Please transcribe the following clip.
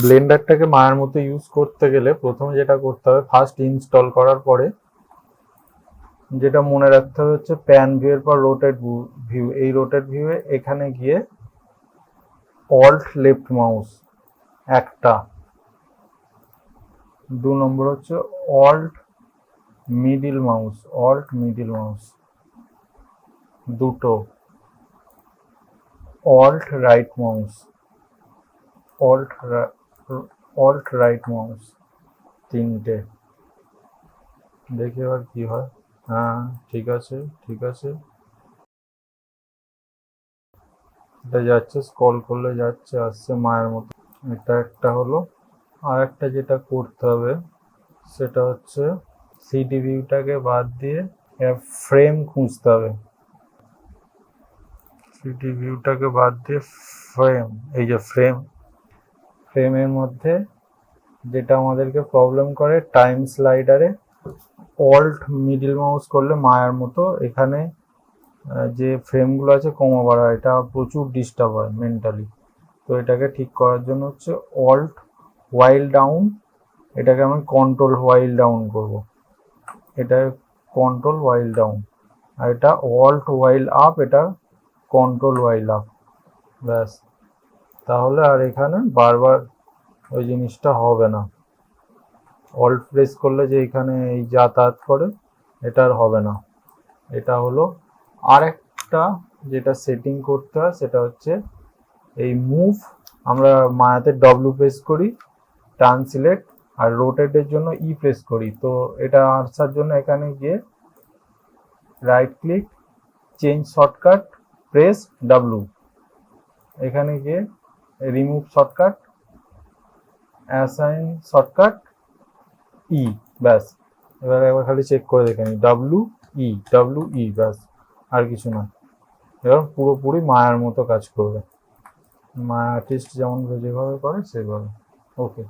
ব্লেন্ডারটাকে মায়ের মতো ইউজ করতে গেলে প্রথমে যেটা করতে হবে, ফার্স্ট ইনস্টল করার পরে যেটা মনে রাখতে হবে হচ্ছে প্যান ভিউ এর পর রোটেট ভিউ। এই রোটেট ভিউয়ে এখানে গিয়ে অল্ট লেফট মাউস একটা, 2 নম্বর হচ্ছে অল্ট মিডিল মাউস, দুটো, alt right mouse, alt right mouse তিনটে। দেখি এবার কি হয়। হ্যাঁ ঠিক আছে, এটা যাচ্ছে, স্ক্রল করলে যাচ্ছে, আসছে মায়ের মতো। এটা একটা হলো। আর একটা যেটা করতে হবে সেটা হচ্ছে সিডি ভিউটাকে বাদ দিয়ে ফ্রেম খুঁজতে হবে। সিডি ভিউটাকে বাদ দিয়ে ফ্রেম, এই যে ফ্রেমের মধ্যে যেটা আমাদেরকে প্রবলেম করে, টাইম স্লাইডারে অল্ট মিডিল মাউস করলে মায়ার মতো এখানে যে ফ্রেমগুলো আছে কমা বাড়া, এটা প্রচুর ডিস্টার্ব হয় মেন্টালি। তো এটাকে ঠিক করার জন্য হচ্ছে অল্ট হোয়াইল ডাউন, এটাকে আমি কন্ট্রোল হোয়াইল ডাউন করব, এটা কন্ট্রোল হোয়াইল ডাউন। আর এটা অল্ট হোয়াইল আপ, এটা কন্ট্রোল হোয়াইল আপ। ব্যাস, তাহলে আর এখানে বারবার ওই জিনিসটা হবে না। অল্ট প্রেস করলে যে এখানে এই যাতায়াত করে, এটা আর হবে না। এটা হলো। আর একটা যেটা সেটিং করতে হয় সেটা হচ্ছে এই মুভ, আমরা মায়াতে ডব্লিউ প্রেস করি, টার্ন সিলেক্ট, আর রোটেটের জন্য ই প্রেস করি। তো এটা আসার জন্য এখানে গিয়ে right click, change shortcut, press W, এখানে গিয়ে রিমুভ শর্টকাট, অ্যাসাইন শর্টকাট, ই, ব্যাস। এবার একবার খালি চেক করে দেখে নিই, ডাব্লিউ ই, ব্যাস, আর কিছু না। এবার পুরোপুরি মায়ার মতো কাজ করবে, মায়া আর্টিস্ট যেমন যেভাবে করে সেভাবে। ওকে।